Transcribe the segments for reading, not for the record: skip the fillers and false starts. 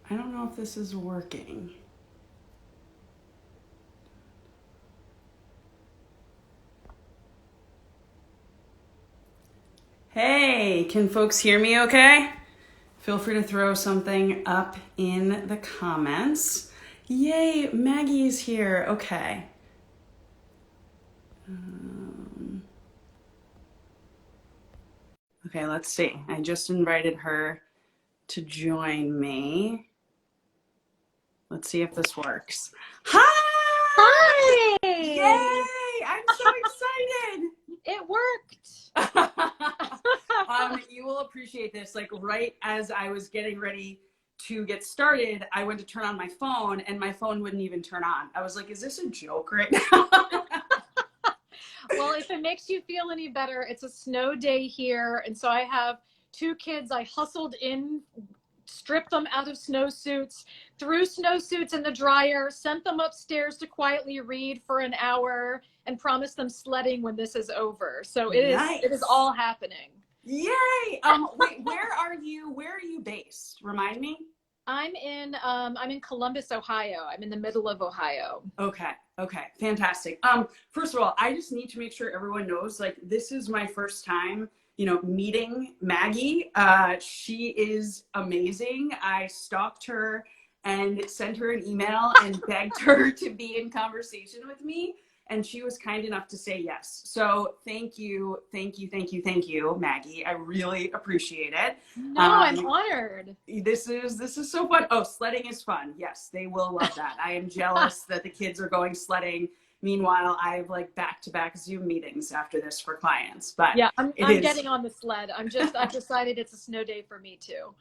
I don't know if this is working. Hey, can folks hear me okay? Feel free to throw something up in the comments. Yay, Maggie's here. Okay. Okay, let's see. I just invited her to join me. Let's see if this works. Hi! Hi! Yay! I'm so excited! It worked. You will appreciate this. Like right as I was getting ready to get started, I went to turn on my phone and my phone wouldn't even turn on. I was like, is this a joke right now? Well, if it makes you feel any better, it's a snow day here. And so I have two kids. I hustled in, stripped them out of snowsuits, threw snowsuits in the dryer, sent them upstairs to quietly read for an hour, and promised them sledding when this is over. So it is Nice. all happening. Yay! Wait, where are you? Where are you based? Remind me. I'm in Columbus, Ohio. I'm in the middle of Ohio. Okay. Okay. Fantastic. First of all, I just need to make sure everyone knows, like, this is my first time, meeting Maggie. She is amazing. I stalked her and sent her an email and begged her to be in conversation with me. And she was kind enough to say yes. So thank you, thank you, thank you, thank you, Maggie. I really appreciate it. No, I'm Um, honored. this is so fun. Oh, sledding is fun. Yes, they will love that. I am jealous that the kids are going sledding. Meanwhile, I have like back-to-back Zoom meetings after this for clients, but Yeah, I'm it I'm is. getting on the sled. I've decided it's a snow day for me too.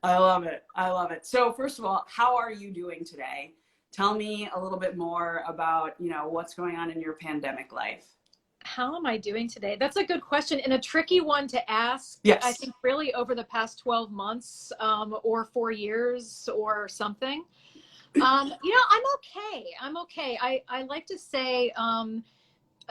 I love it. I love it. So first of all, how are you doing today? Tell me a little bit more about, what's going on in your pandemic life. How am I doing today? That's a good question and a tricky one to ask. I Yes. think really over the past 12 months, or 4 years or something. I'm okay. I'm okay. I like to say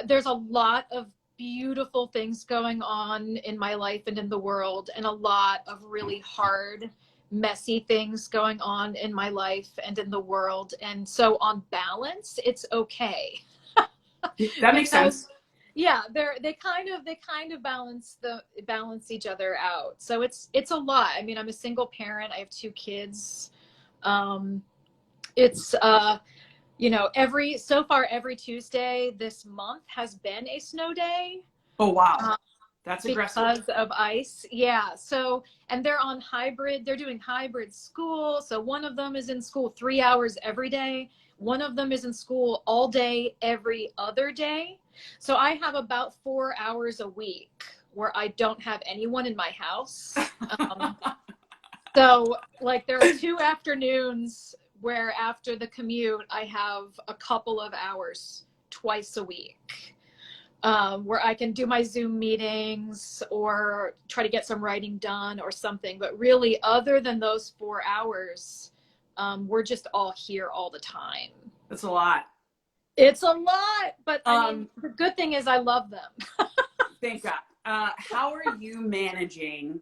there's a lot of beautiful things going on in my life and in the world, and a lot of really hard, messy things going on in my life and in the world. And so on balance, it's okay. That makes Because sense. yeah, they kind of balance each other out. So it's a lot. I mean, I'm a single parent. I have two kids. Um, it's every so far every Tuesday this month has been a snow day. Oh, wow. uh, That's aggressive. because of ice. Yeah. So, and they're doing hybrid school. So one of them is in school 3 hours every day. One of them is in school all day, every other day. So I have about 4 hours a week where I don't have anyone in my house. Um, so, like, there are two afternoons where after the commute, I have a couple of hours twice a week, where I can do my Zoom meetings or try to get some writing done or something. But really, other than those 4 hours, we're just all here all the time. That's a lot. It's a lot, but I mean, Um, the good thing is I love them. Thank God. How are you managing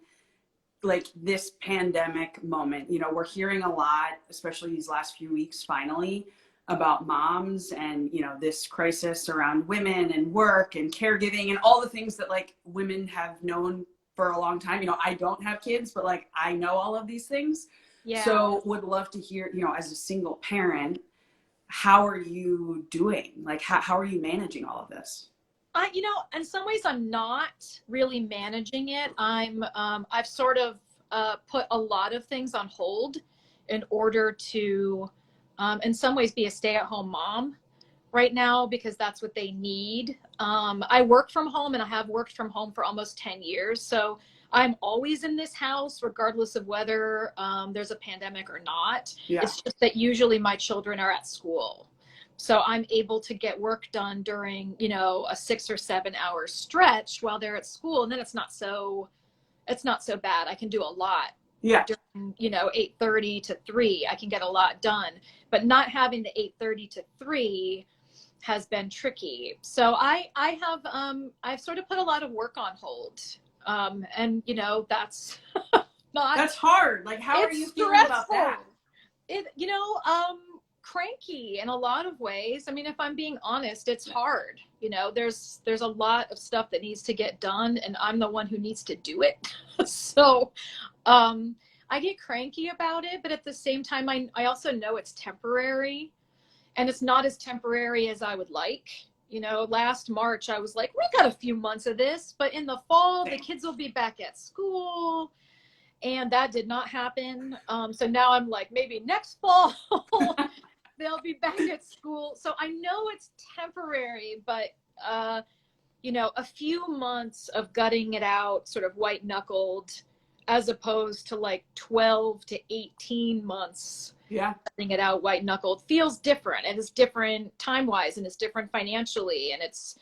like this pandemic moment? We're hearing a lot, especially these last few weeks, finally, about moms and, this crisis around women and work and caregiving and all the things that like women have known for a long time. I don't have kids, but like I know all of these things. Yeah. So would love to hear, as a single parent, how are you doing? Like, how are you managing all of this? In some ways, I'm not really managing it. I've sort of put a lot of things on hold in order to, in some ways, be a stay-at-home mom right now because that's what they need. I work from home and I have worked from home for almost 10 years. So I'm always in this house, regardless of whether there's a pandemic or not. Yeah. It's just that usually my children are at school. So I'm able to get work done during, a 6 or 7 hour stretch while they're at school. And then it's not so bad. I can do a lot Yeah. during, 8:30 to 3. I can get a lot done, but not having the 8:30 to 3 has been tricky. So I've sort of put a lot of work on hold. And that's not, That's hard. Like, how are it's you feeling about stressful. that? cranky in a lot of ways. I mean, if I'm being honest, it's hard. There's a lot of stuff that needs to get done, and I'm the one who needs to do it. So, I get cranky about it, but at the same time, I also know it's temporary, and it's not as temporary as I would like. Last March, I was like, we got a few months of this, but in the fall, the kids will be back at school. And that did not happen. So now I'm like, maybe next fall they'll be back at school. So I know it's temporary, but a few months of gutting it out, sort of white knuckled, as opposed to like 12 to 18 months. Yeah. Gutting it out white knuckled feels different, and it's different time wise, and it's different financially, and it's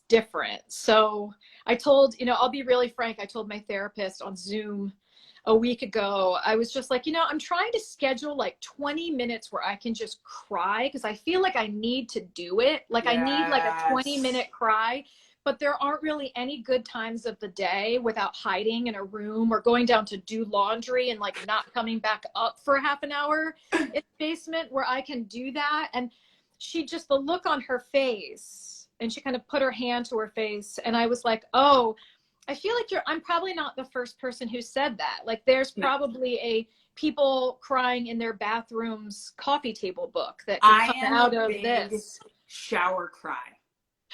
different. So I told, I'll be really frank. I told my therapist on Zoom a week ago, I was just like, I'm trying to schedule like 20 minutes where I can just cry, because I feel like I need to do it. Like, yes. I need like a 20-minute cry, but there aren't really any good times of the day without hiding in a room or going down to do laundry and like not coming back up for half an hour in the basement where I can do that. And the look on her face, and she kind of put her hand to her face, and I was like, oh, I feel like I'm probably not the first person who said that. Like, there's probably a people crying in their bathrooms coffee table book that could come out of this. Shower cry.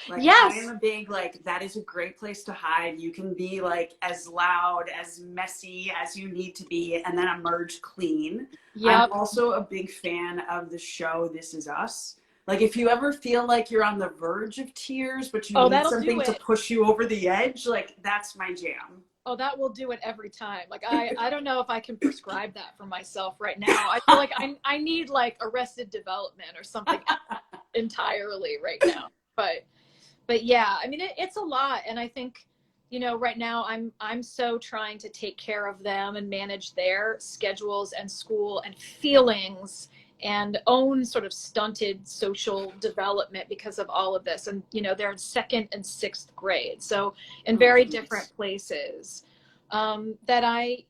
Like, yes. I am a big, like, that is a great place to hide. You can be like as loud, as messy as you need to be, and then emerge clean. Yep. I'm also a big fan of the show This Is Us. Like, if you ever feel like you're on the verge of tears, but you need something to push you over the edge, like, that's my jam. Oh, that will do it every time. Like, I don't know if I can prescribe that for myself right now. I feel like I need like Arrested Development or something entirely right now. But yeah, I mean, it's a lot. And I think, right now I'm so trying to take care of them and manage their schedules and school and feelings and own sort of stunted social development because of all of this. And, they're in 2nd and 6th grade. So in very different places, that I,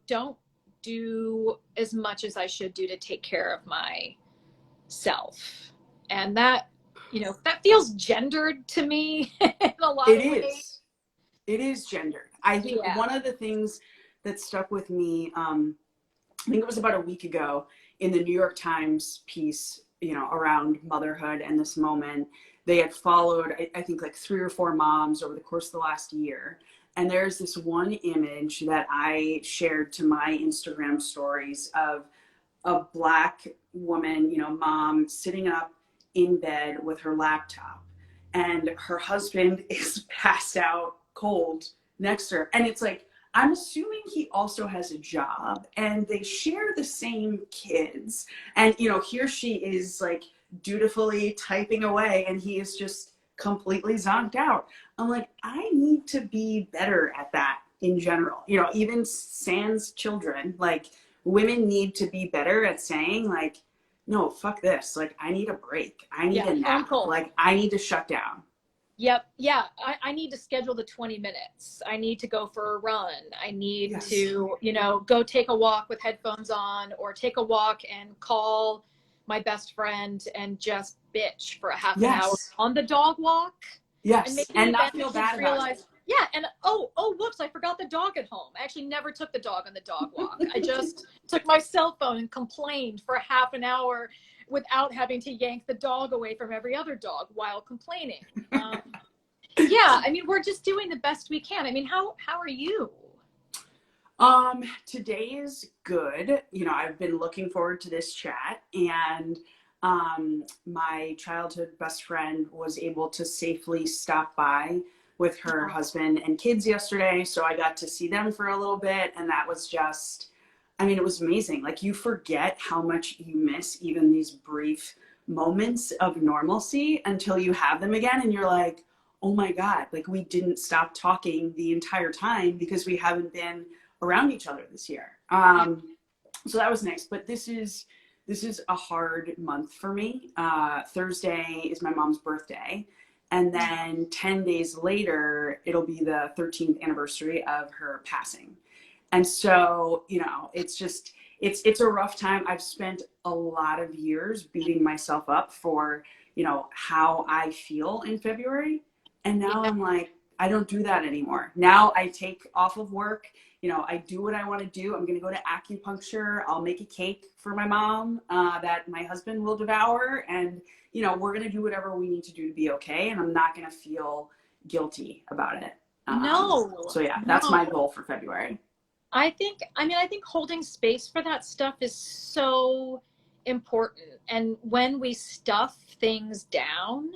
don't do as much as I should do to take care of myself. And that, that feels gendered to me in a lot of ways. It is gendered. I think one of the things that stuck with me, I think it was about a week ago, in the New York Times piece, around motherhood and this moment, they had followed, I think, like 3 or 4 moms over the course of the last year. And there's this one image that I shared to my Instagram stories of a Black woman, mom, sitting up in bed with her laptop, and her husband is passed out cold next to her. And it's like, I'm assuming he also has a job, and they share the same kids. And, here she is like dutifully typing away, and he is just completely zonked out. I'm like, I need to be better at that in general. Even sans children, like, women need to be better at saying like, no, fuck this. Like, I need a break. I need a nap. Like, I need to shut down. Yep. Yeah. I need to schedule the 20 minutes. I need to go for a run. I need to, go take a walk with headphones on, or take a walk and call my best friend and just bitch for a half an hour on the dog walk. Yes. And not feel bad about it. Yeah. And whoops, I forgot the dog at home. I actually never took the dog on the dog walk. I just took my cell phone and complained for half an hour without having to yank the dog away from every other dog while complaining. Yeah, I mean, we're just doing the best we can. I mean, how are you? Today is good. I've been looking forward to this chat, and my childhood best friend was able to safely stop by with her husband and kids yesterday. So I got to see them for a little bit, and that was just, I mean, it was amazing. Like, you forget how much you miss even these brief moments of normalcy until you have them again, and you're like, oh my God, like, we didn't stop talking the entire time because we haven't been around each other this year. So that was nice. But this is a hard month for me. Thursday is my mom's birthday. And then 10 days later, it'll be the 13th anniversary of her passing. And so, it's it's a rough time. I've spent a lot of years beating myself up for, you know, how I feel in February. And now Yeah. I'm like, I don't do that anymore. Now I take off of work. You know, I do what I want to do. I'm going to go to acupuncture. I'll make a cake for my mom that my husband will devour. And, you know, we're going to do whatever we need to do to be okay. And I'm not going to feel guilty about it. No, So yeah, that's my no. goal for February. I think holding space for that stuff is so important. And when we stuff things down,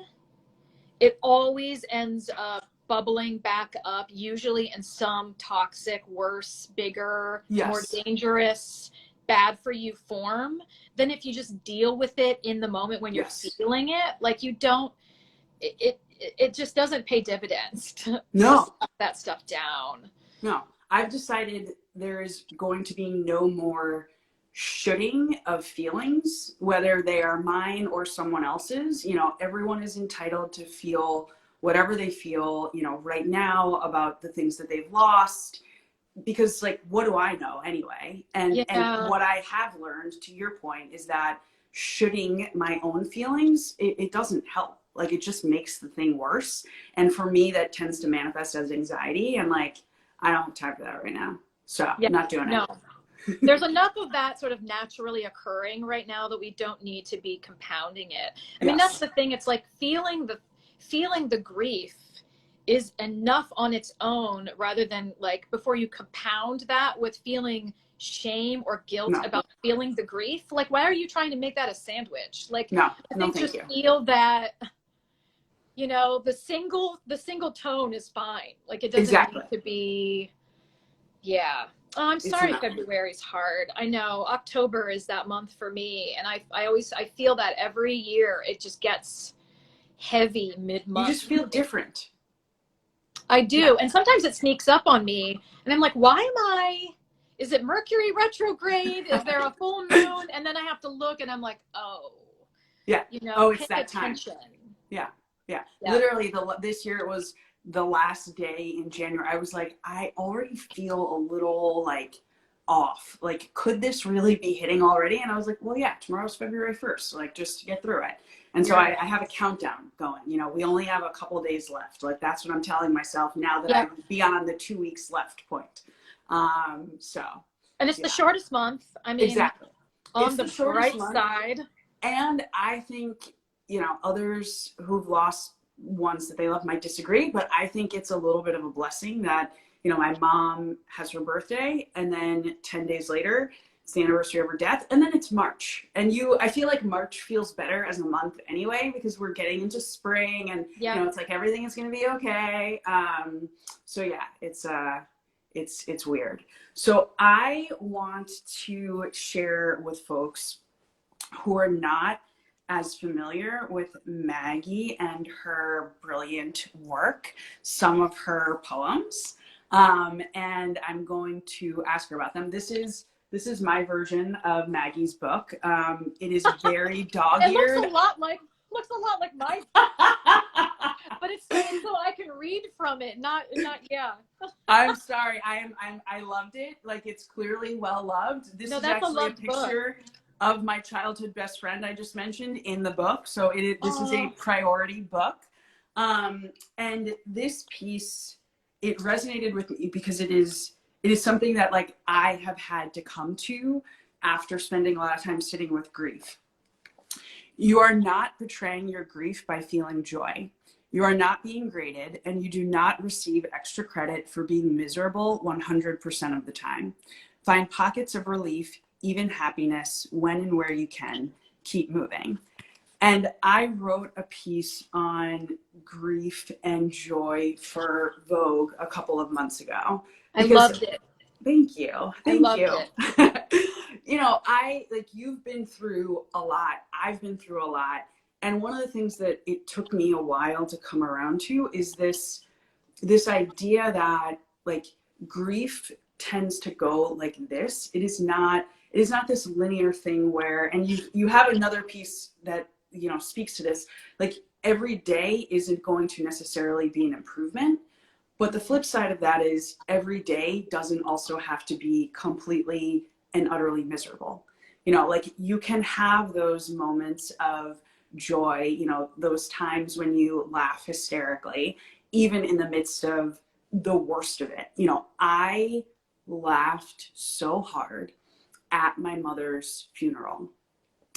it always ends up bubbling back up, usually in some toxic, worse, bigger, more Yes. dangerous, bad for you form than if you just deal with it in the moment when you're Yes. feeling it. Like you don't, it just doesn't pay dividends to No. stuff that stuff down. No. I've decided there is going to be no more shoulding of feelings, whether they are mine or someone else's. You know, everyone is entitled to feel whatever they feel, you know, right now about the things that they've lost, because like, what do I know anyway? And Yeah. what I have learned, to your point, is that shoulding my own feelings, it doesn't help. Like, it just makes the thing worse. And for me, that tends to manifest as anxiety. And like, I don't have time for that right now. So Yeah. not doing No. it. There's enough of that sort of naturally occurring right now that we don't need to be compounding it. I mean, that's the thing. It's like feeling the grief is enough on its own, rather than like before you compound that with feeling shame or guilt No. about feeling the grief. Like, why are you trying to make that a sandwich? Like, No, I no, think thank just you. feel that, you know, the single tone is fine. Like, it doesn't Exactly. need to be. Yeah. Oh, I'm sorry February's hard. I know October is that month for me. And I feel that every year it just gets heavy mid-month. You just feel different. I do. Yeah. And sometimes it sneaks up on me and I'm like, is it Mercury retrograde? Is there a full moon? And then I have to look and I'm like, oh. Yeah. You know, oh, it's pay that attention. time. Yeah. Literally, this year it was the last day in January. I was like, I already feel a little like off. Like, could this really be hitting already? And I was like, well, yeah, tomorrow's February 1st. So like, just to get through it. And so I have a countdown going. You know, we only have a couple days left. Like, that's what I'm telling myself now that I'm beyond the 2 weeks left point. And it's the shortest month. I mean, exactly. On the bright side. And I think, you know, others who've lost ones that they love might disagree, but I think it's a little bit of a blessing that, you know, my mom has her birthday and then 10 days later, it's the anniversary of her death. And then it's March. And I feel like March feels better as a month anyway, because we're getting into spring and, you know, it's like everything is going to be okay. So yeah, it's weird. So I want to share with folks who are not as familiar with Maggie and her brilliant work, some of her poems, and I'm going to ask her about them. This is my version of Maggie's book. It is very dog-eared. It looks a lot like my but it's so I can read from it, not yeah. I'm sorry. I loved it. Like, it's clearly well loved. This is actually a picture of my childhood best friend I just mentioned in the book. So this is a priority book. And this piece, it resonated with me because it is something that like I have had to come to after spending a lot of time sitting with grief. You are not betraying your grief by feeling joy. You are not being graded, and you do not receive extra credit for being miserable 100% of the time. Find pockets of relief, even happiness, when and where you can. Keep moving. And I wrote a piece on grief and joy for Vogue a couple of months ago. I loved it. Thank you. Thank you. You know, you've been through a lot. I've been through a lot. And one of the things that it took me a while to come around to is this idea that like grief tends to go like this. It is not this linear thing where, and you have another piece that, you know, speaks to this, like every day isn't going to necessarily be an improvement. But the flip side of that is every day doesn't also have to be completely and utterly miserable. You know, like you can have those moments of joy, you know, those times when you laugh hysterically, even in the midst of the worst of it. You know, I laughed so hard at my mother's funeral.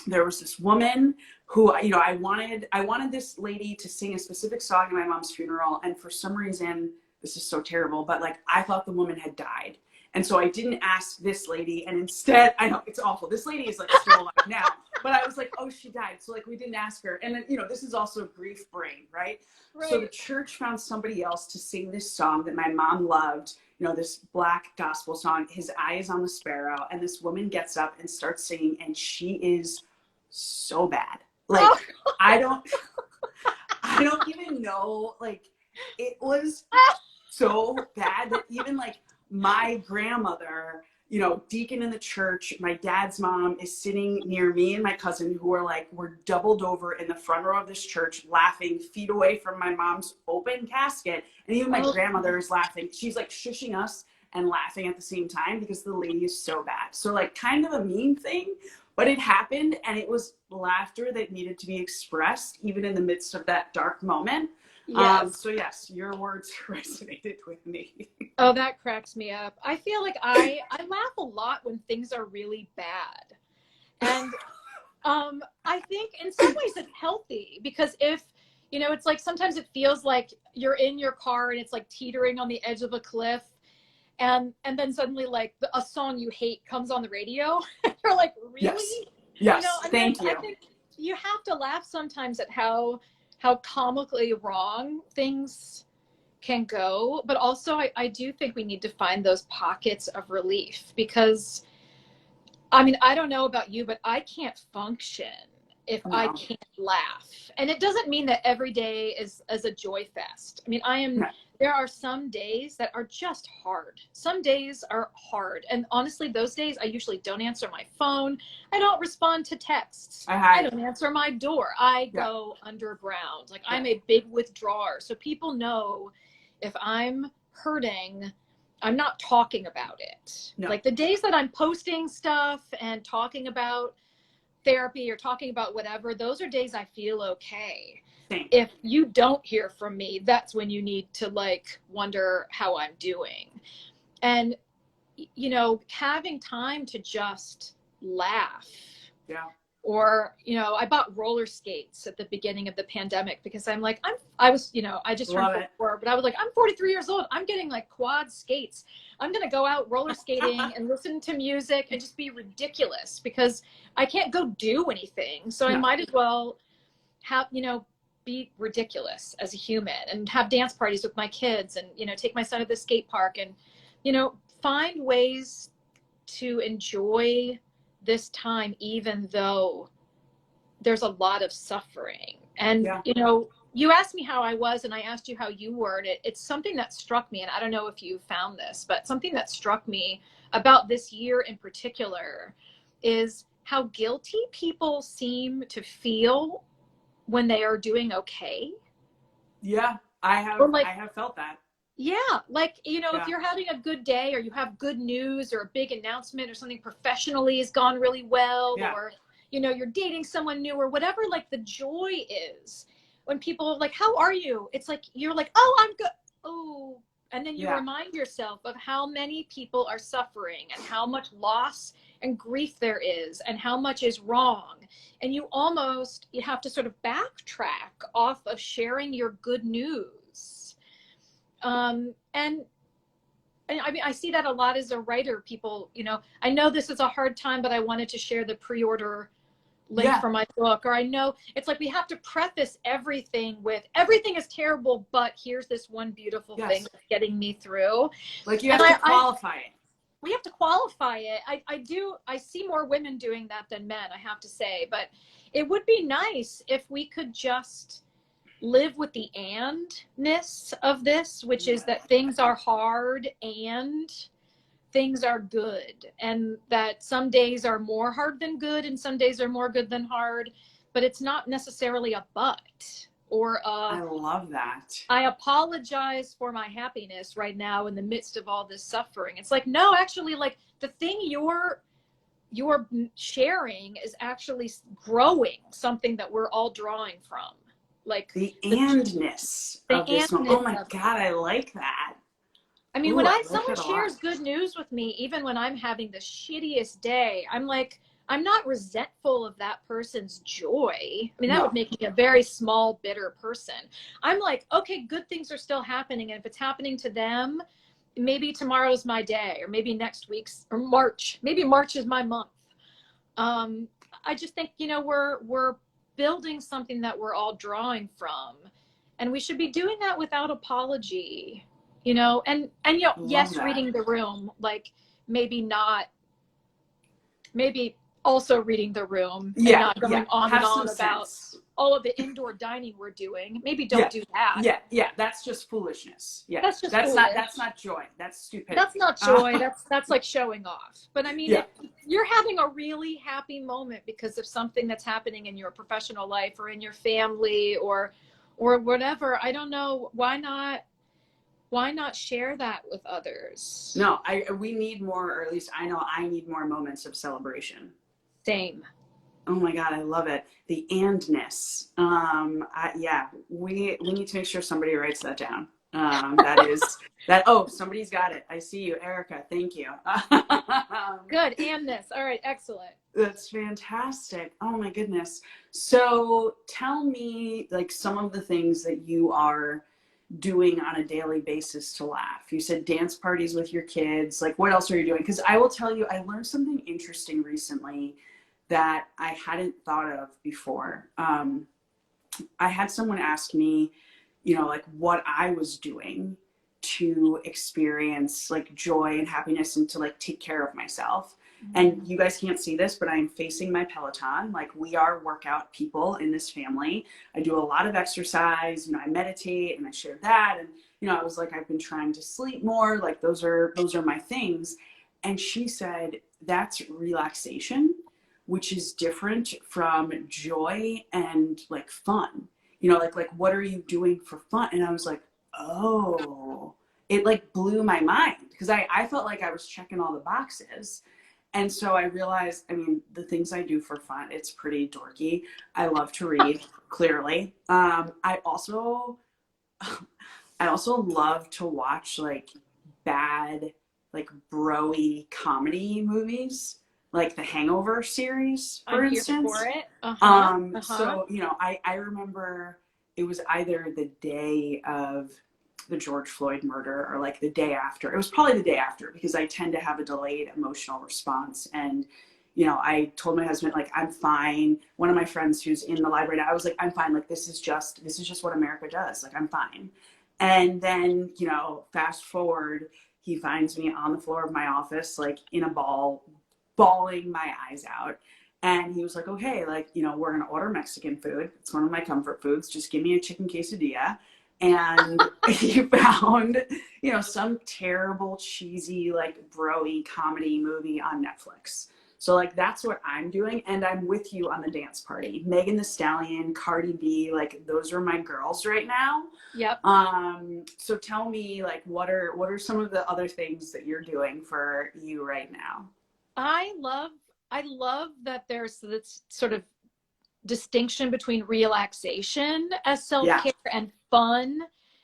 There was this woman who, you know, I wanted this lady to sing a specific song at my mom's funeral, and for some reason, this is so terrible, but like I thought the woman had died. And so I didn't ask this lady, and instead, I know it's awful. This lady is like still alive now, but I was like, oh, she died. So like we didn't ask her. And then, you know, this is also grief brain, right? So the church found somebody else to sing this song that my mom loved, you know, this Black gospel song, His Eye is on the Sparrow. And this woman gets up and starts singing, and she is so bad. Like, I don't even know, like, it was so bad that even like my grandmother, you know, deacon in the church, my dad's mom is sitting near me and my cousin, who are like, we're doubled over in the front row of this church laughing feet away from my mom's open casket. And even my grandmother is laughing. She's like shushing us and laughing at the same time because the lady is so bad. So like kind of a mean thing, but it happened, and it was laughter that needed to be expressed even in the midst of that dark moment. Yes. So yes, your words resonated with me. Oh, that cracks me up. I feel like I laugh a lot when things are really bad. And I think in some ways it's healthy, because if, you know, it's like sometimes it feels like you're in your car and it's like teetering on the edge of a cliff, and then suddenly like a song you hate comes on the radio. You're like, really? Yes. You know, Thank you. I think you have to laugh sometimes at how comically wrong things can go. But also I do think we need to find those pockets of relief, because I mean, I don't know about you, but I can't function if I can't laugh. And it doesn't mean that every day is a joy fest. I mean, there are some days that are just hard. Some days are hard. And honestly, those days I usually don't answer my phone. I don't respond to texts. I don't answer my door. I go underground. Like I'm a big withdrawer. So people know if I'm hurting, I'm not talking about it. Like the days that I'm posting stuff and talking about therapy or talking about whatever, those are days I feel okay. Same. If you don't hear from me, that's when you need to like wonder how I'm doing. And, you know, having time to just laugh. Yeah. Or, you know, I bought roller skates at the beginning of the pandemic because I'm like, I was, you know, I just turned 44, but I was like, I'm 43 years old. I'm getting like quad skates. I'm going to go out roller skating and listen to music and just be ridiculous, because I can't go do anything. So I might as well have, you know, be ridiculous as a human and have dance parties with my kids and, you know, take my son to the skate park and, you know, find ways to enjoy this time, even though there's a lot of suffering. And, you know, you asked me how I was and I asked you how you were. And it's something that struck me. And I don't know if you found this, but something that struck me about this year in particular is how guilty people seem to feel when they are doing okay. Yeah, I have felt that. Yeah, like, you know, if you're having a good day or you have good news or a big announcement or something professionally has gone really well, or, you know, you're dating someone new or whatever, like the joy is when people are like, how are you? It's like, you're like, oh, I'm good. Oh, and then you remind yourself of how many people are suffering and how much loss and grief there is and how much is wrong. And you have to sort of backtrack off of sharing your good news. And I mean, I see that a lot as a writer. People, you know, I know this is a hard time, but I wanted to share the pre-order link for my book. Or I know it's like we have to preface everything with everything is terrible, but here's this one beautiful thing that's getting me through. Like you have to qualify it. We have to qualify it. I see more women doing that than men, I have to say, but it would be nice if we could just live with the and-ness of this, which is that things are hard and things are good, and that some days are more hard than good and some days are more good than hard, but it's not necessarily a but or I love that. I apologize for my happiness right now in the midst of all this suffering. It's like, no, actually, like the thing you're your sharing is actually growing something that we're all drawing from. Like the andness the of this one. Oh andness my of it. God, I like that. I mean, Ooh, when I like someone that a lot. shares good news with me, even when I'm having the shittiest day, I'm like, I'm not resentful of that person's joy. I mean, that would No. make me a very small, bitter person. I'm like, okay, good things are still happening. And if it's happening to them, maybe tomorrow's my day, or maybe next week's, or March. Maybe March is my month. I just think, you know, we're building something that we're all drawing from, and we should be doing that without apology, you know. And you know, Love yes, that. reading the room, like maybe not, maybe also reading the room and Yeah, not yeah. going on and Have some on about sense. all of the indoor dining we're doing. Maybe don't Yeah, do that. yeah. That's just foolishness. Yeah, That's just foolish. that's not joy. That's That's stupidity. not joy. That's like showing off. But I mean, Yeah, if you're having a really happy moment because of something that's happening in your professional life or in your family or whatever, I don't know, why not share that with others? no, we need more, or at least I know I need more moments of celebration. Same. Oh my God, I love it. The andness. Yeah, we need to make sure somebody writes that down. That is that. Oh, somebody's got it. I see you, Erica. Thank you. Good. And this. All right. Excellent. That's fantastic. Oh my goodness. So tell me, like, some of the things that you are doing on a daily basis to laugh. You said dance parties with your kids. Like, what else are you doing? Because I will tell you, I learned something interesting recently that I hadn't thought of before. I had someone ask me, you know, like what I was doing to experience like joy and happiness and to like take care of myself. And you guys can't see this, but I'm facing my Peloton. Like, we are workout people in this family. I do a lot of exercise, you know, I meditate and I share that. And, you know, I was like, I've been trying to sleep more. Like, those are my things. And she said, that's relaxation, which is different from joy and like fun. You know, like what are you doing for fun? And I was like, oh, it like blew my mind because I felt like I was checking all the boxes. And so I realized, I mean, the things I do for fun, it's pretty dorky. I love to read, clearly. I also love to watch like bad, like bro-y comedy movies, like the Hangover series, for I'm here instance. for it. Uh-huh. Uh-huh. So, you know, I remember it was either the day of the George Floyd murder or like the day after. It was probably the day after because I tend to have a delayed emotional response. And, you know, I told my husband, like, I'm fine. One of my friends who's in the library now, I was like, I'm fine. Like, this is just what America does. Like, I'm fine. And then, you know, fast forward, he finds me on the floor of my office, like in a ball, bawling my eyes out. And he was like, okay, like, you know, we're going to order Mexican food. It's one of my comfort foods. Just give me a chicken quesadilla. And he found, you know, some terrible, cheesy, like bro-y comedy movie on Netflix. So like that's what I'm doing, and I'm with you on the dance party. Megan Thee Stallion, Cardi B, like those are my girls right now. Yep. So tell me, like, what are some of the other things that you're doing for you right now? I love that there's this sort of distinction between relaxation as Yeah, self-care and fun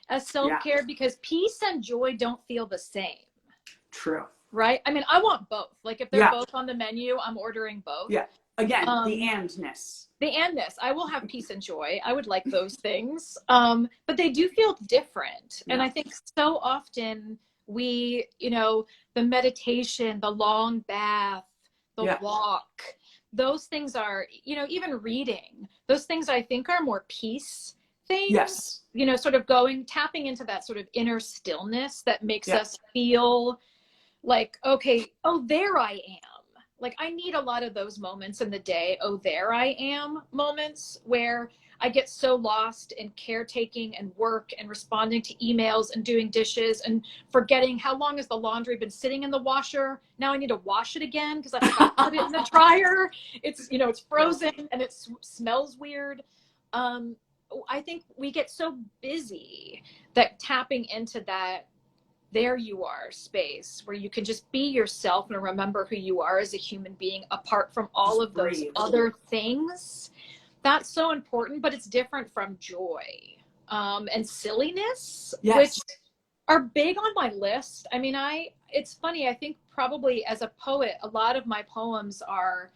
as yeah, self-care, because peace and joy don't feel the same, true. right? I mean, I want both. Like if they're Yeah, both on the menu, I'm ordering both. yeah. Again, the Um, andness. the and this, I will have peace and joy. I would like those things. But they do feel different. And Yeah, I think so often we, you know, the meditation, the long bath, the yeah, walk, those things are, you know, even reading, those things I think are more peace things, yes, you know, sort of tapping into that sort of inner stillness that makes yeah, us feel like, okay, oh, there I am. Like I need a lot of those moments in the day, oh, there I am moments where I get so lost in caretaking and work and responding to emails and doing dishes and forgetting how long has the laundry been sitting in the washer. Now I need to wash it again because I forgot to put it in the dryer. It's, you know, it's frozen and it smells weird. I think we get so busy that tapping into that there you are space where you can just be yourself and remember who you are as a human being apart from all Just of those breathe. other things. That's so important, but it's different from joy and silliness, Yes. which are big on my list. I mean, it's funny, I think probably as a poet, a lot of my poems are,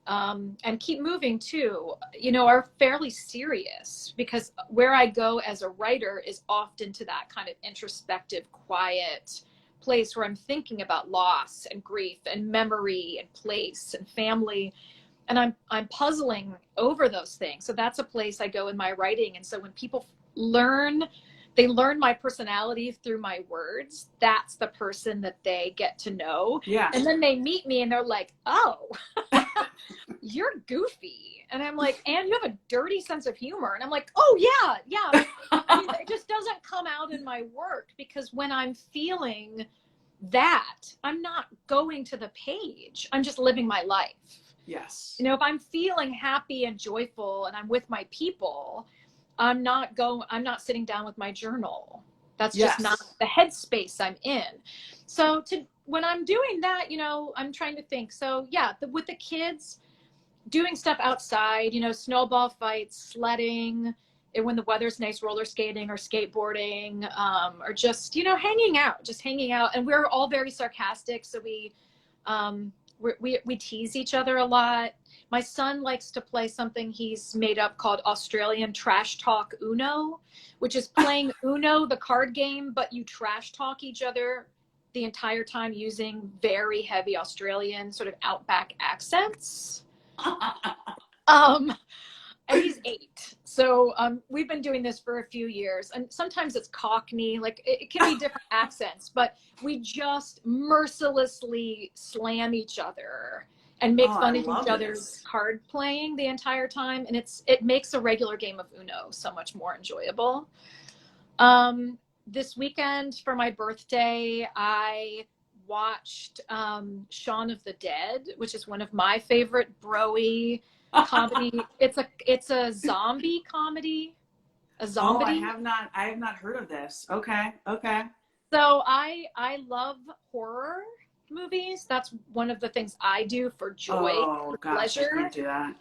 and Keep Moving too, you know, are fairly serious, because where I go as a writer is often to that kind of introspective, quiet place where I'm thinking about loss and grief and memory and place and family. And I'm puzzling over those things. So that's a place I go in my writing. And so when people they learn my personality through my words, that's the person that they get to know. Yeah. And then they meet me and they're like, oh, you're goofy. And I'm like, and you have a dirty sense of humor. And I'm like, oh yeah. I mean, it just doesn't come out in my work, because when I'm feeling that, I'm not going to the page. I'm just living my life. Yes. You know, if I'm feeling happy and joyful and I'm with my people, I'm not sitting down with my journal. That's just not the headspace I'm in. So when I'm doing that, you know, I'm trying to think. So yeah, with the kids, doing stuff outside, you know, snowball fights, sledding, and when the weather's nice, roller skating or skateboarding, or just, you know, hanging out. And we're all very sarcastic. So we tease each other a lot. My son likes to play something he's made up called Australian Trash Talk Uno, which is playing Uno, the card game, but you trash talk each other the entire time using very heavy Australian sort of outback accents. And he's 8. So we've been doing this for a few years, and sometimes it's Cockney, like it can be different accents, but we just mercilessly slam each other and make fun of each other's card playing the entire time. And it makes a regular game of Uno so much more enjoyable. This weekend for my birthday, I watched Shaun of the Dead, which is one of my favorite bro-y comedy. It's a zombie comedy. A zombie. Oh, I have not heard of this. Okay. So I love horror movies. That's one of the things I do for joy, for pleasure. I can't do that.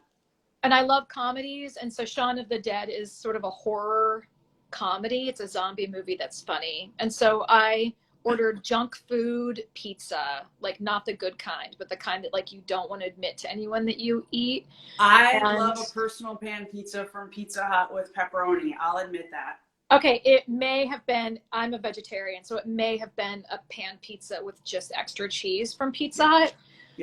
And I love comedies, and so Shaun of the Dead is sort of a horror comedy. It's a zombie movie that's funny. And so I ordered junk food pizza, like not the good kind, but the kind that like you don't want to admit to anyone that you eat. I love a personal pan pizza from Pizza Hut with pepperoni. I'll admit that. Okay, it may have been, I'm a vegetarian, so it may have been a pan pizza with just extra cheese from Pizza Hut,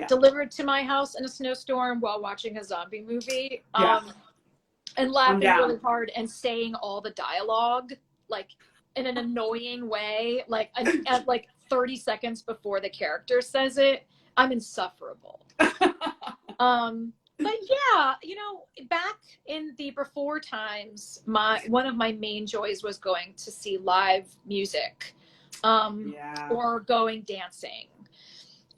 delivered to my house in a snowstorm while watching a zombie movie, and laughing really hard and saying all the dialogue, like in an annoying way, like at like 30 seconds before the character says it. I'm insufferable. But yeah, you know, back in the before times, one of my main joys was going to see live music, or going dancing.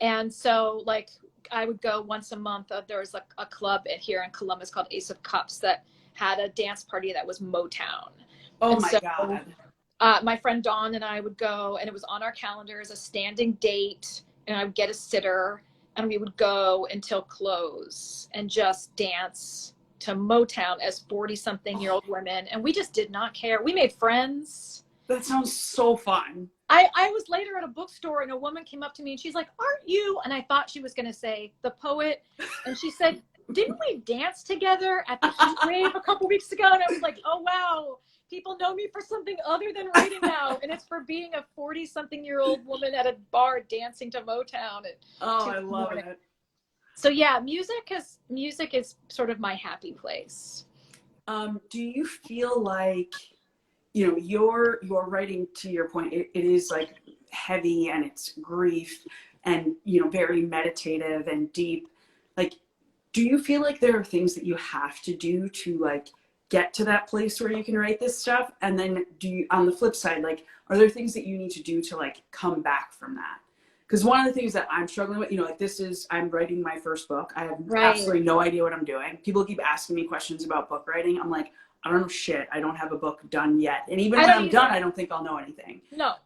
And so like I would go once a month. There was like a club here in Columbus called Ace of Cups that had a dance party that was Motown. Oh my God. My friend Dawn and I would go, and it was on our calendar as a standing date, and I would get a sitter, and we would go until close and just dance to Motown as 40-something-year-old women. And we just did not care. We made friends. That sounds so fun. I was later at a bookstore, and a woman came up to me and she's like, aren't you? And I thought she was going to say the poet. And she said, didn't we dance together at the heat wave a couple weeks ago? And I was like, oh, wow. People know me for something other than writing now, and it's for being a 40-something-year-old woman at a bar dancing to Motown. I love it. So yeah, music is sort of my happy place. Do you feel like, you know, your writing, to your point, it is like heavy and it's grief and, you know, very meditative and deep. Like, do you feel like there are things that you have to do to like get to that place where you can write this stuff? And then on the flip side, like, are there things that you need to do to like come back from that? Because one of the things that I'm struggling with, you know, like I'm writing my first book. I have absolutely no idea what I'm doing. People keep asking me questions about book writing. I'm like, I don't know shit. I don't have a book done yet. And even I when don't I'm either. done, I don't think I'll know anything. No,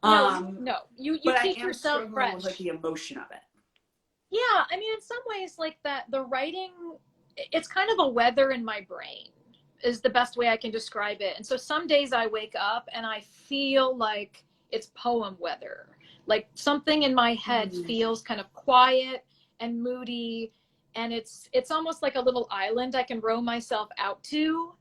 you But I keep am yourself struggling fresh. with like the emotion of it. Yeah, I mean, in some ways, like that, the writing, it's kind of a weather in my brain, is the best way I can describe it. And so some days I wake up and I feel like it's poem weather. Like something in my head feels kind of quiet and moody, and it's almost like a little island I can row myself out to.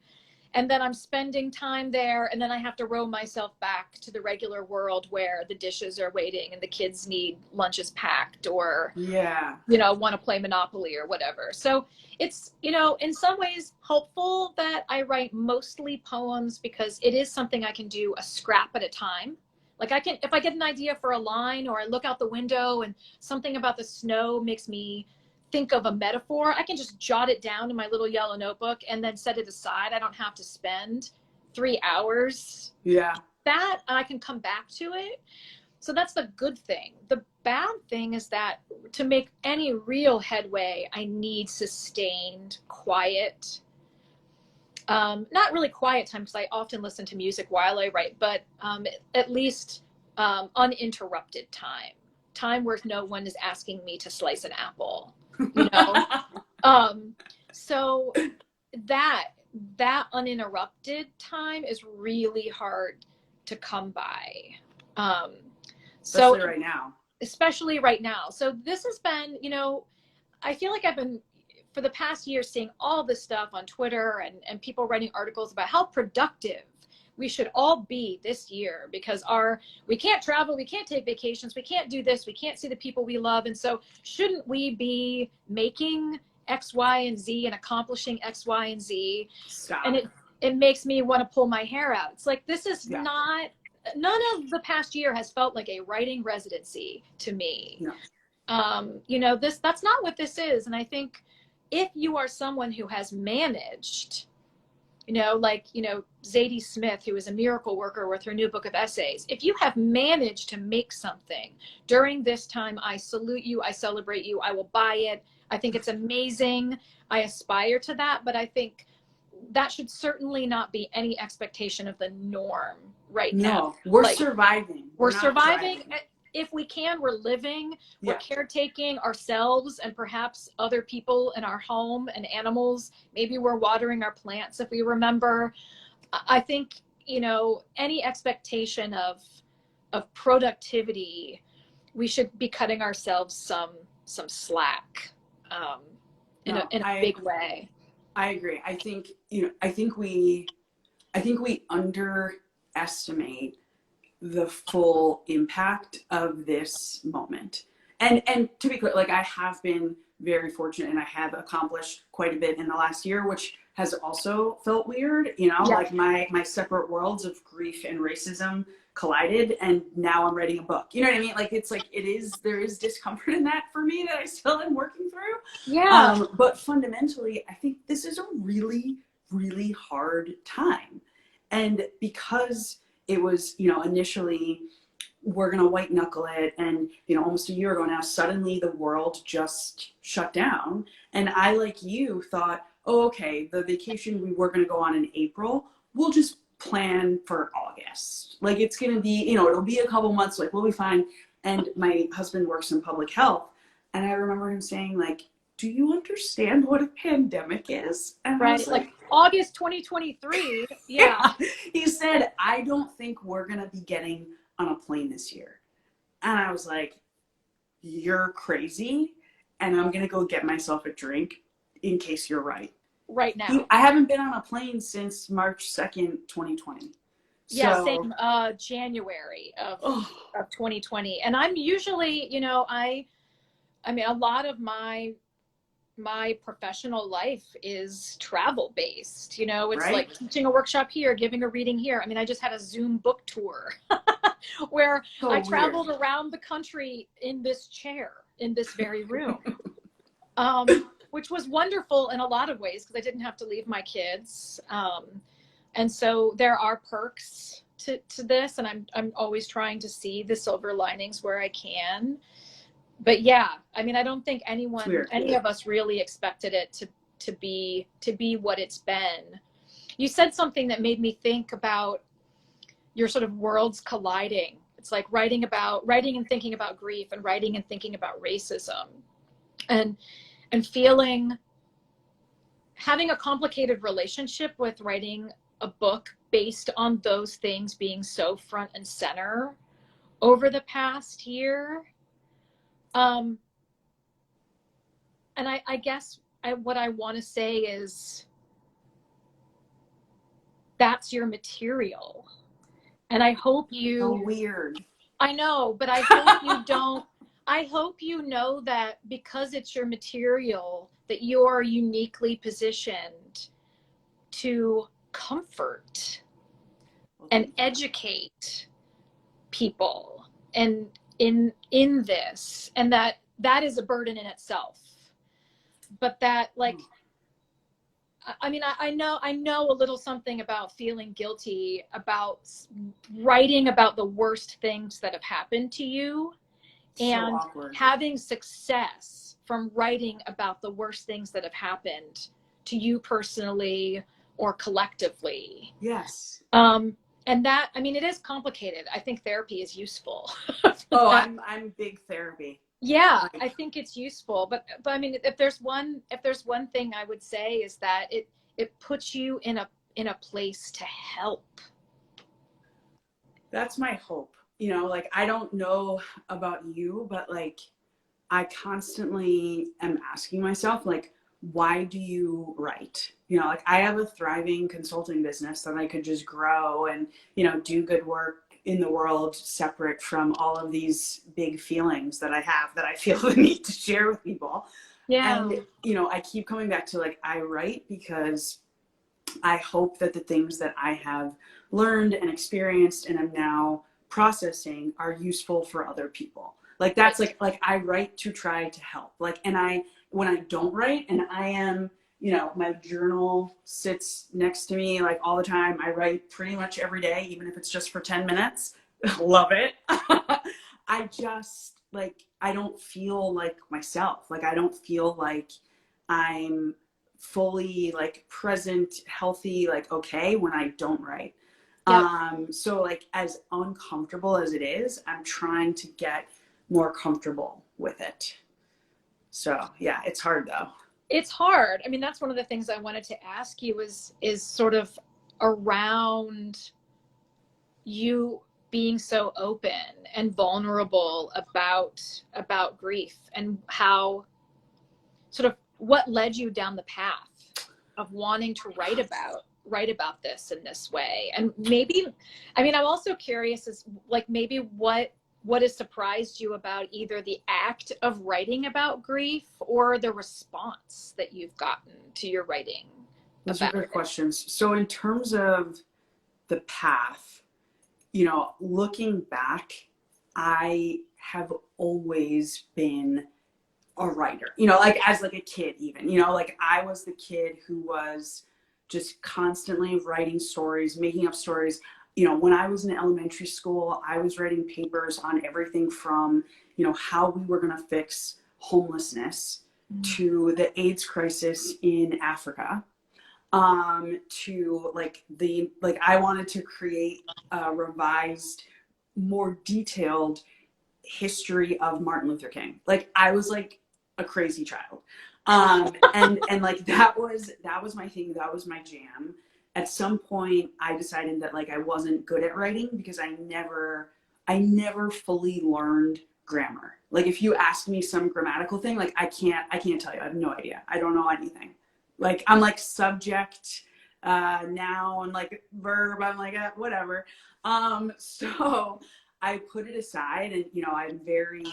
And then I'm spending time there, and then I have to row myself back to the regular world where the dishes are waiting and the kids need lunches packed, or want to play Monopoly or whatever. So it's, in some ways hopeful that I write mostly poems, because it is something I can do a scrap at a time. Like if I get an idea for a line, or I look out the window and something about the snow makes me think of a metaphor, I can just jot it down in my little yellow notebook and then set it aside. I don't have to spend 3 hours. That I can come back to it. So that's the good thing. The bad thing is that to make any real headway, I need sustained quiet. Not really quiet time, because I often listen to music while I write, but at least uninterrupted time where no one is asking me to slice an apple. So that uninterrupted time is really hard to come by. Especially right now. So this has been, I feel like I've been, for the past year, seeing all this stuff on Twitter and people writing articles about how productive we should all be this year, because we can't travel, we can't take vacations, we can't do this, we can't see the people we love. And so shouldn't we be making X, Y, and Z and accomplishing X, Y, and Z? Stop. And it makes me want to pull my hair out. It's like, this is not, none of the past year has felt like a writing residency to me. No. That's not what this is. And I think if you are someone who has managed, Zadie Smith, who is a miracle worker with her new book of essays, if you have managed to make something during this time, I salute you, I celebrate you, I will buy it. I think it's amazing. I aspire to that, but I think that should certainly not be any expectation of the norm right now. No, we're surviving. We're surviving. If we can, we're living, we're caretaking ourselves and perhaps other people in our home and animals. Maybe we're watering our plants if we remember. I think, any expectation of productivity, we should be cutting ourselves some slack in a big way. I agree. I think we underestimate the full impact of this moment. And to be clear, like, I have been very fortunate and I have accomplished quite a bit in the last year, which has also felt weird, like my separate worlds of grief and racism collided, and now I'm writing a book. You know what I mean? Like, there is discomfort in that for me that I still am working through. But fundamentally, I think this is a really, really hard time. And because it was, initially, we're going to white knuckle it. And, almost a year ago now, suddenly the world just shut down. And I, like you, thought, oh, okay, the vacation we were going to go on in April, we'll just plan for August. Like, it's going to be, it'll be a couple months, like, we'll be fine. And my husband works in public health. And I remember him saying, like, do you understand what a pandemic is? And right, I was like August 2023. Yeah. He said, I don't think we're going to be getting on a plane this year. And I was like, you're crazy. And I'm going to go get myself a drink in case you're right. Right now. I haven't been on a plane since March 2nd, 2020. Yeah, same. January of 2020. And I'm usually, I mean, a lot of my professional life is travel based. It's like teaching a workshop here, giving a reading here. I mean, I just had a Zoom book tour where I traveled around the country in this chair, in this very room, which was wonderful in a lot of ways, because I didn't have to leave my kids. And so there are perks to this, and I'm always trying to see the silver linings where I can. But yeah, I mean, I don't think any of us really expected it to be what it's been. you said something that made me think about your sort of worlds colliding. It's like writing and thinking about grief, and writing and thinking about racism, and having a complicated relationship with writing a book based on those things being so front and center over the past year. And I guess what I want to say is that's your material. And I hope you... So weird. I know, but I hope you don't... I hope you know that because it's your material, that you're uniquely positioned to comfort and educate people and in this, and that is a burden in itself. But that, like, I mean, I know a little something about feeling guilty about writing about the worst things that have happened to you, and having success from writing about the worst things that have happened to you personally or collectively. Yes. And that, I mean, it is complicated. I think therapy is useful. Oh, I'm big therapy. Yeah, I think it's useful. But I mean, if there's one thing I would say is that it puts you in a place to help. That's my hope. You know, like, I don't know about you, but like, I constantly am asking myself, like, why do you write? You know, like, I have a thriving consulting business that I could just grow and, you know, do good work in the world separate from all of these big feelings that I have that I feel the need to share with people. Yeah. And, you know, I keep coming back to, like, I write because I hope that the things that I have learned and experienced and am now processing are useful for other people. Like, that's like I write to try to help. Like, and when I don't write, and I am, you know, my journal sits next to me like all the time. I write pretty much every day, even if it's just for 10 minutes. Love it. I just, like, I don't feel like myself. Like, I don't feel like I'm fully, like, present, healthy, like, okay when I don't write. Yep. So, like, as uncomfortable as it is, I'm trying to get more comfortable with it. So yeah, it's hard though. It's hard. I mean, that's one of the things I wanted to ask you is sort of around you being so open and vulnerable about grief, and how sort of what led you down the path of wanting to write about this in this way. And maybe, I mean, I'm also curious as, like, maybe what has surprised you about either the act of writing about grief or the response that you've gotten to your writing. Those are good questions. So in terms of the path, you know, looking back, I have always been a writer, you know, like, as like a kid, even, you know, like, I was the kid who was just constantly writing stories, making up stories. You know, when I was in elementary school, I was writing papers on everything from, you know, how we were going to fix homelessness to the AIDS crisis in Africa, to like I wanted to create a revised, more detailed history of Martin Luther King. Like, I was like a crazy child. And like, that was my thing. That was my jam. At some point I decided that, like, I wasn't good at writing because I never fully learned grammar. Like, if you ask me some grammatical thing, like, I can't tell you. I have no idea. I don't know anything. Like, I'm like subject, noun, like verb. I'm like, whatever. So I put it aside, and, you know, I'm very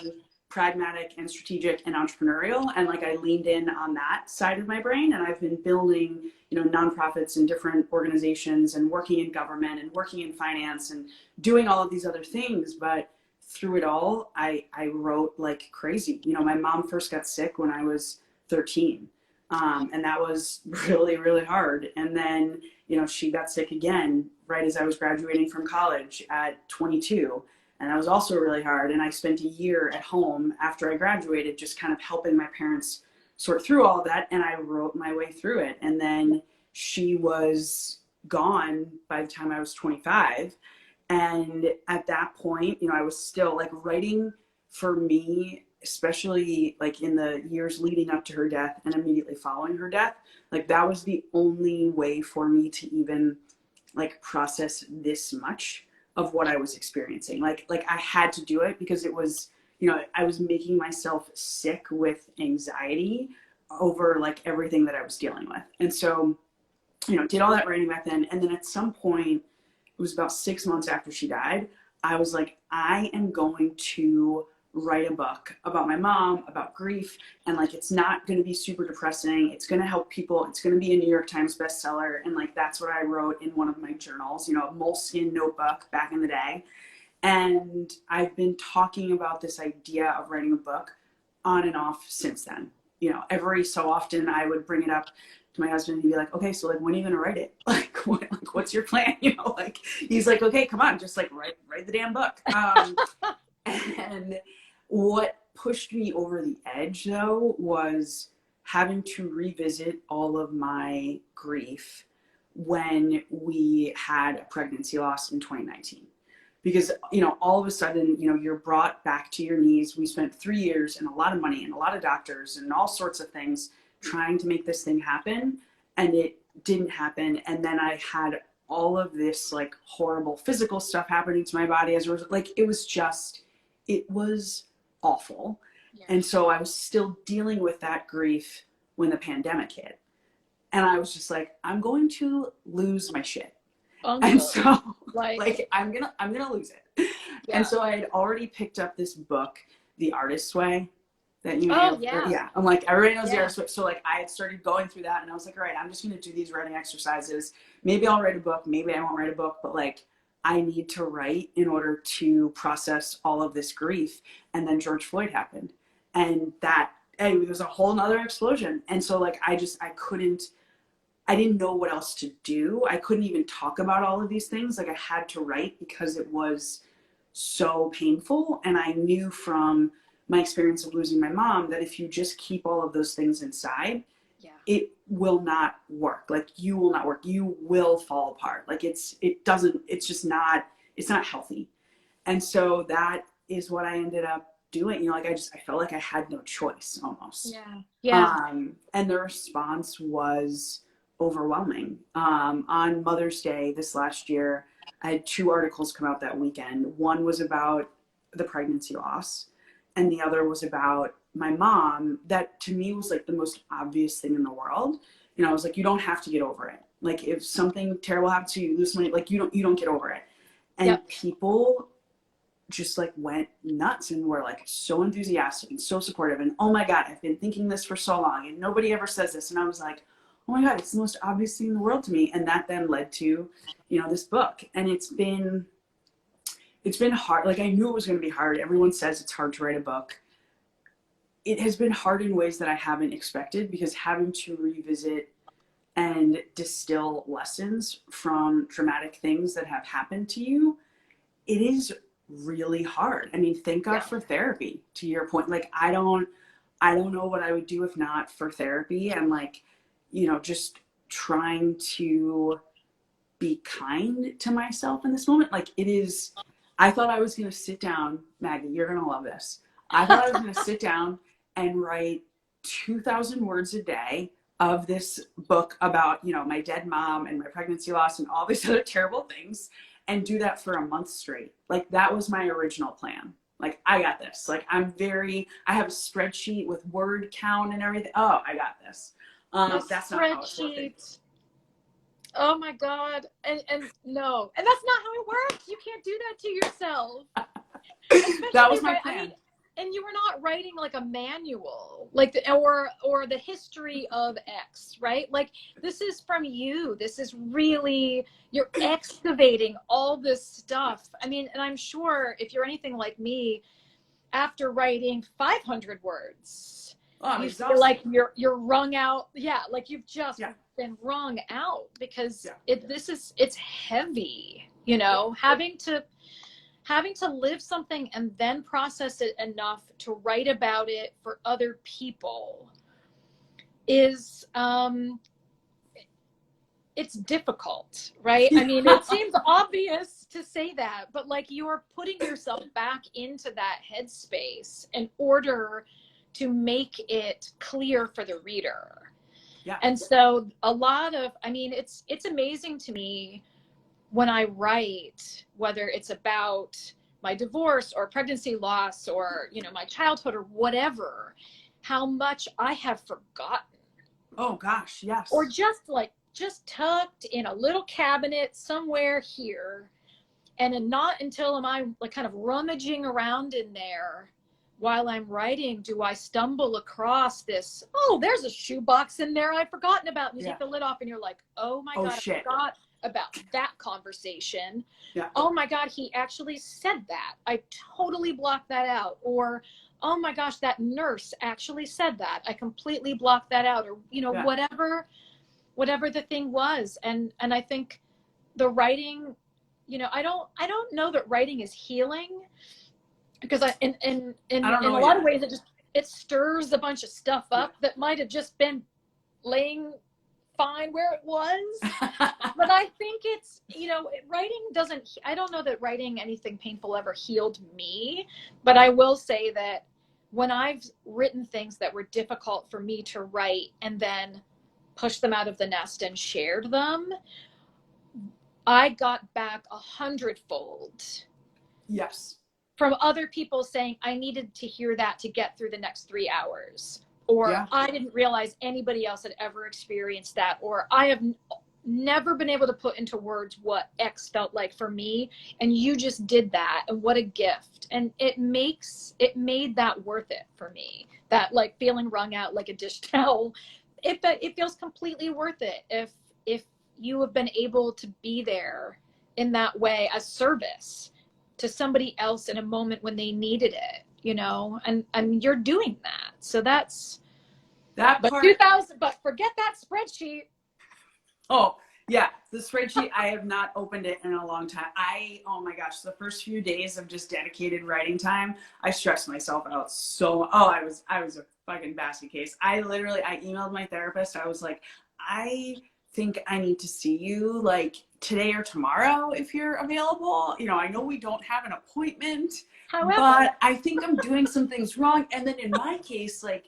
pragmatic and strategic and entrepreneurial, and like, I leaned in on that side of my brain, and I've been building, you know, nonprofits and different organizations, and working in government and working in finance and doing all of these other things. But through it all, I wrote like crazy. You know, my mom first got sick when I was 13, and that was really, really hard. And then, you know, she got sick again right as I was graduating from college at 22. And that was also really hard. And I spent a year at home after I graduated, just kind of helping my parents sort through all of that. And I wrote my way through it. And then she was gone by the time I was 25. And at that point, I was still like writing for me, especially like in the years leading up to her death and immediately following her death. Like that was the only way for me to even like process this much of what I was experiencing. Like I had to do it because it was, I was making myself sick with anxiety over like everything that I was dealing with. And so, did all that writing back then. And then at some point, it was about 6 months after she died, I was like, I am going to write a book about my mom, about grief. And like, it's not going to be super depressing. It's going to help people. It's going to be a New York Times bestseller. And like, that's what I wrote in one of my journals, a moleskin notebook back in the day. And I've been talking about this idea of writing a book on and off since then. Every so often I would bring it up to my husband and he'd be like, okay, so like, when are you going to write it? Like, what's your plan? Like, he's like, okay, come on, just like write the damn book. And what pushed me over the edge though was having to revisit all of my grief when we had a pregnancy loss in 2019. Because, all of a sudden, you're brought back to your knees. We spent 3 years and a lot of money and a lot of doctors and all sorts of things trying to make this thing happen. And it didn't happen. And then I had all of this like horrible physical stuff happening to my body as a result. Like, it was awful. Yeah. And so I was still dealing with that grief when the pandemic hit. And I was just like, I'm going to lose my shit. And so like I'm gonna lose it. Yeah. And so I had already picked up this book, The Artist's Way, that I'm like, everybody knows The Artist's Way. So like I had started going through that and I was like, all right, I'm just gonna do these writing exercises. Maybe I'll write a book, maybe I won't write a book, but like I need to write in order to process all of this grief. And then George Floyd happened. And it was a whole nother explosion. And so like I didn't know what else to do. I couldn't even talk about all of these things. Like I had to write because it was so painful. And I knew from my experience of losing my mom that if you just keep all of those things inside, it will not work. Like you will not work. You will fall apart. Like it's not healthy. And so that is what I ended up doing. I felt like I had no choice almost. And the response was overwhelming. On Mother's Day this last year, I had 2 articles come out that weekend. One was about the pregnancy loss, and the other was about my mom. That to me was like the most obvious thing in the world. I was like, you don't have to get over it. Like if something terrible happens to you, you lose money, like you don't get over it. And people just like went nuts and were like so enthusiastic and so supportive. And oh my God, I've been thinking this for so long and nobody ever says this. And I was like, oh my God, it's the most obvious thing in the world to me. And that then led to, this book. And it's been hard. Like I knew it was going to be hard. Everyone says it's hard to write a book. It has been hard in ways that I haven't expected because having to revisit and distill lessons from traumatic things that have happened to you, it is really hard. I mean, thank God for therapy, to your point. Like, I don't know what I would do if not for therapy. And like, just trying to be kind to myself in this moment. Like I thought I was going to sit down, Maggie, you're going to love this. I thought I was going to sit down and write 2,000 words a day of this book about, my dead mom and my pregnancy loss and all these other terrible things and do that for a month straight. Like that was my original plan. Like, I got this. Like, I have a spreadsheet with word count and everything. Oh, I got this. That's not how it's working. Oh my God. And no. And that's not how it works. You can't do that to yourself. That was my plan. I mean, and you were not writing like a manual, like or the history of X, right? Like this is from you. This is really, you're excavating all this stuff. I mean, and I'm sure if you're anything like me, after writing 500 words, you feel like you're wrung out. Yeah, like you've just been wrung out because it's heavy, having to live something and then process it enough to write about it for other people is it's difficult, right? I mean, it seems obvious to say that, but like you're putting yourself back into that headspace in order to make it clear for the reader. Yeah. And so a lot of, I mean, it's amazing to me when I write, whether it's about my divorce or pregnancy loss or, you know, my childhood or whatever, how much I have forgotten. Oh gosh, yes. Or just tucked in a little cabinet somewhere here. And not until I'm like kind of rummaging around in there while I'm writing do I stumble across this, oh, there's a shoebox in there I'd forgotten about. And you take the lid off and you're like, oh my God, shit. I forgot about that conversation. Yeah. Oh my God, he actually said that. I totally blocked that out. Or, oh my gosh, that nurse actually said that. I completely blocked that out. Or, you know, whatever the thing was. And I think the writing, you know, I don't know that writing is healing, because in a lot of ways it stirs a bunch of stuff up that might have just been laying fine where it was. But I think it's, you know, writing doesn't, I don't know that writing anything painful ever healed me, but I will say that when I've written things that were difficult for me to write and then pushed them out of the nest and shared them, I got back 100-fold. Yes. From other people saying, I needed to hear that to get through the next 3 hours. Or I didn't realize anybody else had ever experienced that. Or I have never been able to put into words what X felt like for me. And you just did that. And what a gift. And it made that worth it for me. That like feeling wrung out like a dish towel. It feels completely worth it if you have been able to be there in that way as service to somebody else in a moment when they needed it, you know, and you're doing that. So that's that but part. 2000, but forget that spreadsheet. Oh yeah, the spreadsheet, I have not opened it in a long time. Oh my gosh, the first few days of just dedicated writing time, I stressed myself out so. I was a fucking basket case. I emailed my therapist. I was like, I think I need to see you like today or tomorrow if you're available. You know, I know we don't have an appointment, but I think I'm doing some things wrong. And then in my case, like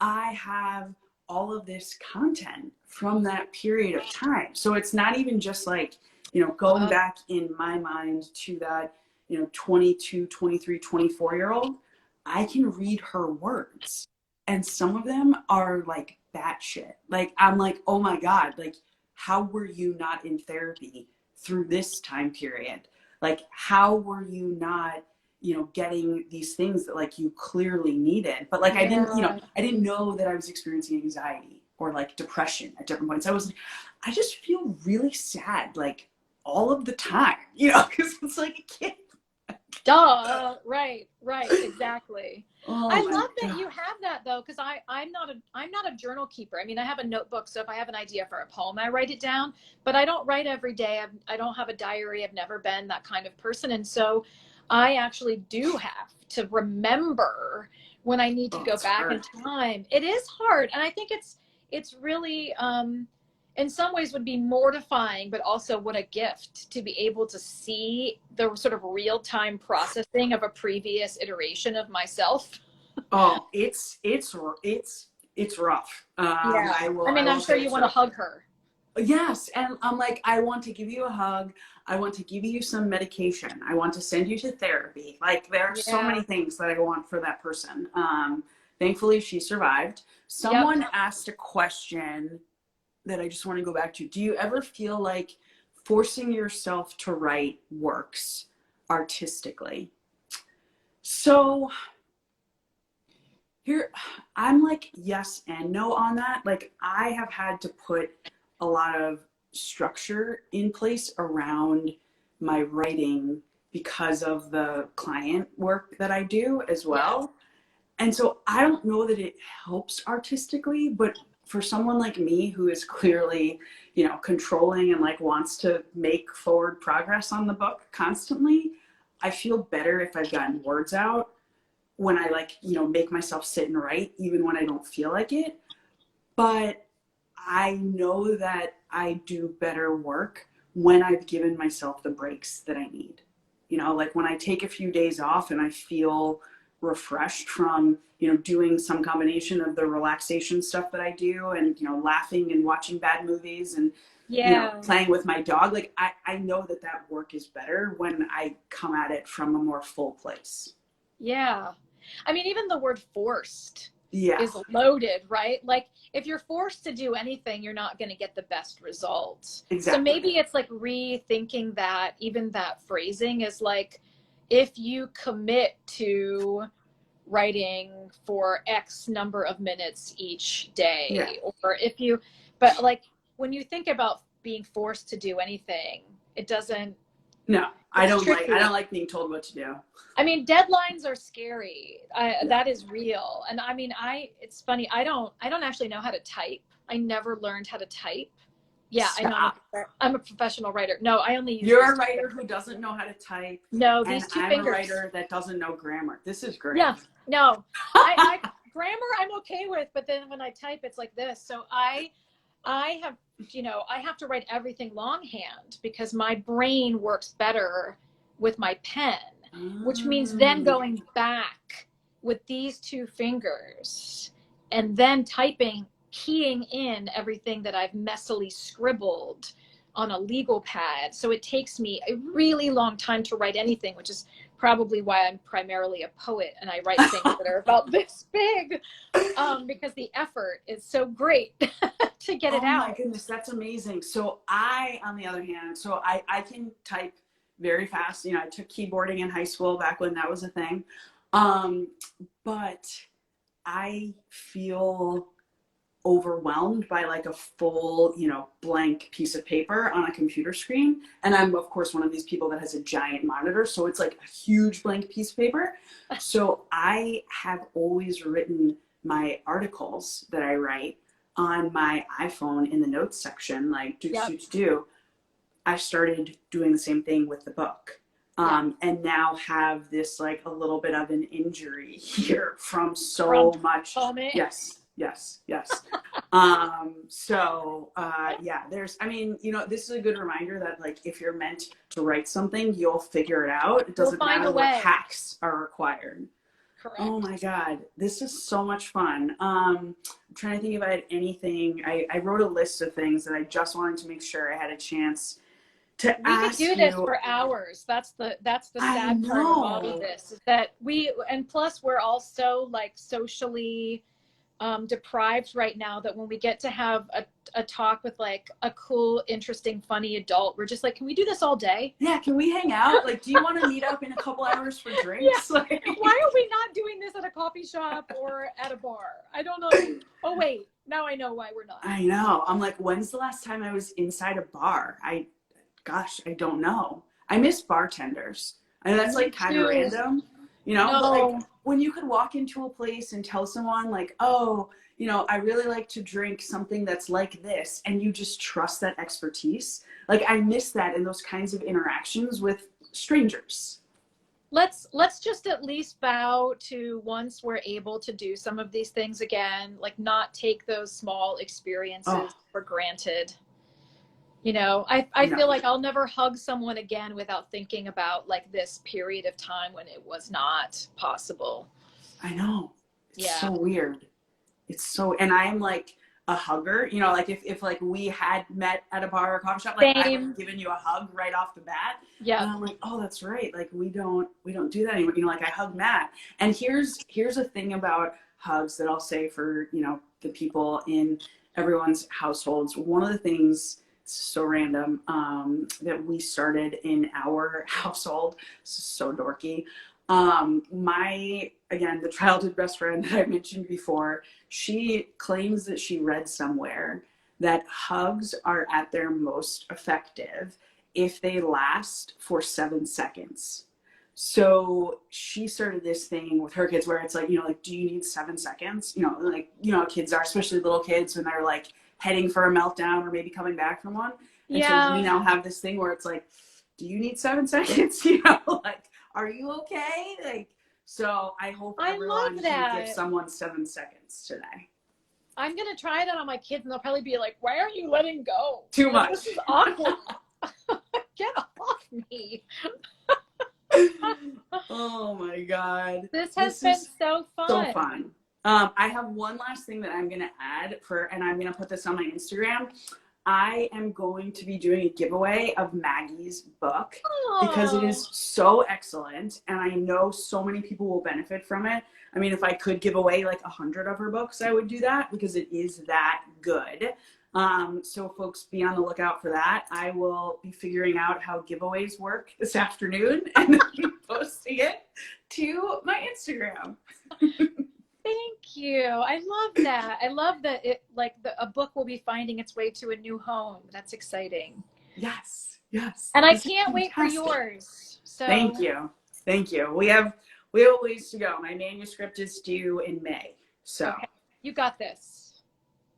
I have all of this content from that period of time. So it's not even just like, you know, going back in my mind to that, you know, 22, 23, 24-year-old, I can read her words. And some of them are like batshit. Like, I'm like, oh my God, like, how were you not in therapy through this time period? Like, how were you not, you know, getting these things that like you clearly needed? But like, I didn't know that I was experiencing anxiety or like depression at different points. I just feel really sad, like all of the time, you know, because it's like a kid. Duh. Right. Exactly. Oh I love that you have that though, because I'm not a journal keeper. I mean, I have a notebook, so if I have an idea for a poem, I write it down, but I don't write every day. I don't have a diary. I've never been that kind of person. And so I actually do have to remember when I need to go back in time. It is hard. And I think it's really, in some ways would be mortifying, but also what a gift to be able to see the sort of real-time processing of a previous iteration of myself. Oh, it's rough. I'm sure you want to hug her. Yes. And I'm like, I want to give you a hug. I want to give you some medication. I want to send you to therapy. Like there are so many things that I want for that person. Thankfully she survived. Someone asked a question that I just want to go back to. Do you ever feel like forcing yourself to write works artistically? So here, I'm like yes and no on that. Like I have had to put a lot of structure in place around my writing because of the client work that I do as well. And so I don't know that it helps artistically, but for someone like me who is clearly, you know, controlling and like wants to make forward progress on the book constantly, I feel better if I've gotten words out when I like, you know, make myself sit and write, even when I don't feel like it. But I know that I do better work when I've given myself the breaks that I need. You know, like when I take a few days off and I feel refreshed from, you know, doing some combination of the relaxation stuff that I do and, you know, laughing and watching bad movies and, you know, Yeah. playing with my dog. Like I know that that work is better when I come at it from a more full place. Yeah. I mean, even the word forced Yeah, is loaded, right? Like if you're forced to do anything, you're not going to get the best results. So exactly. maybe it's like rethinking that, even that phrasing is like, if you commit to writing for X number of minutes each Yeah. day, or if you, but like when you think about being forced to do anything, it doesn't, No, it's I don't tricky. like being told what to do. I mean, deadlines are scary. Yeah. That is real. And I mean, it's funny. I don't actually know how to type. I never learned how to type. Yeah, I know Stop. I'm a professional writer. No, I only use You're these a two writer who fingers. doesn't know how to type, No, and these two I'm a fingers. writer that doesn't know grammar. This is great. Yeah, no. I grammar I'm okay with, but then when I type, it's like this. So I have, I have to write everything longhand because my brain works better with my pen, which means then Mm. going back with these two fingers and then typing, keying in everything that I've messily scribbled on a legal pad. So it takes me a really long time to write anything, which is probably why I'm primarily a poet and I write things that are about this big, because the effort is so great to get it Oh my out. goodness, that's amazing. So on the other hand, I can type very fast. You know, I took keyboarding in high school back when that was a thing. Um, but I feel overwhelmed by like a full, you know, blank piece of paper on a computer screen. And I'm of course one of these people that has a giant monitor, so it's like a huge blank piece of paper. So I have always written my articles that I write on my iPhone in the notes section, like do Yep. do do do. I started doing the same thing with the book. Yeah. And now have this like a little bit of an injury here from From so much. vomit. Yes. Yeah, I mean, you know, this is a good reminder that like if you're meant to write something, you'll figure it out. It You'll doesn't find matter a what way. hacks are required. Oh my Correct. God, this is so much fun. I'm trying to think if I had anything. I wrote a list of things that I just wanted to make sure I had a chance to We could ask do this you. for hours. That's the I sad part of all of know. this is that and plus we're all so like socially deprived right now that when we get to have a talk with like a cool, interesting, funny adult, we're just like, can we do this all day? Yeah, can we hang out? Like, do you want to meet up in a couple hours for Yeah. drinks? Like, Why are we not doing this at a coffee shop or at a bar? I don't know. Oh wait, now I know why we're not. I know. I'm like, when's the last time I was inside a bar? Gosh, I don't know. I miss bartenders. I know that's Me like kind of too. random, you know, but like No. when you could walk into a place and tell someone like, oh, you know, I really like to drink something that's like this, and you just trust that expertise. Like I miss that in those kinds of interactions with strangers. Let's just at least vow to, once we're able to do some of these things again, like not take those small Oh, experiences for granted. I no, feel like I'll never hug someone again without thinking about like this period of time when it was not possible. I know. It's Yeah. so weird. It's so, and I'm like a hugger, you know, like if like we had met at a bar or coffee shop, like I would have Same. given you a hug right off the bat. And Yep. I'm like, oh, that's right. Like we don't do that anymore. You know, like I hug Matt. And here's a thing about hugs that I'll say for, you know, the people in everyone's households. One of the things so random that we started in our household, so dorky. My, again, the childhood best friend that I mentioned before, she claims that she read somewhere that hugs are at their most effective if they last for 7 seconds. So she started this thing with her kids where it's like, you know, like, do you need 7 seconds? You know, like, you know, kids are, especially little kids when they're like heading for a meltdown or maybe coming back from one. And so we Yeah. now have this thing where it's like, do you need 7 seconds? You know, like, are you okay? Like, so I hope I everyone love can give that. someone 7 seconds today. I'm going to try that on my kids and they'll probably be like, why aren't you letting go? Too much. This is awkward. Get off me. Oh my God. This has been so fun. So fun. I have one last thing that I'm going to add and I'm going to put this on my Instagram. I am going to be doing a giveaway of Maggie's book because it is so excellent. And I know so many people will benefit from it. I mean, if I could give away like 100 of her books, I would do that because it is that good. So folks, be on the lookout for that. I will be figuring out how giveaways work this afternoon and posting it to my Instagram. Thank you. I love that. I love that a book will be finding its way to a new home. That's exciting. Yes. Yes. And I can't wait for yours. So thank you. Thank you. We have a ways to go. My manuscript is due in May. So okay. You got this.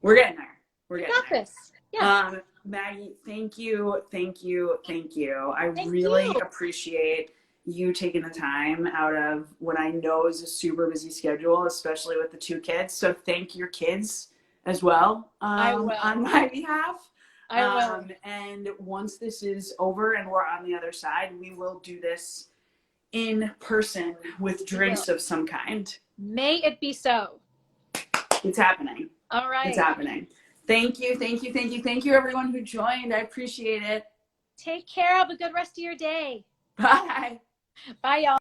We're getting there. You got this. Yeah. Maggie, thank you. Thank you. Thank you. I really appreciate you taking the time out of what I know is a super busy schedule, especially with the 2 kids. So thank your kids as well on my behalf. I will. And once this is over and we're on the other side, we will do this in person with drinks of some kind. May it be so. It's happening. All right. It's happening. Thank you. Thank you. Thank you. Thank you everyone who joined. I appreciate it. Take care. Have a good rest of your day. Bye. Bye, y'all.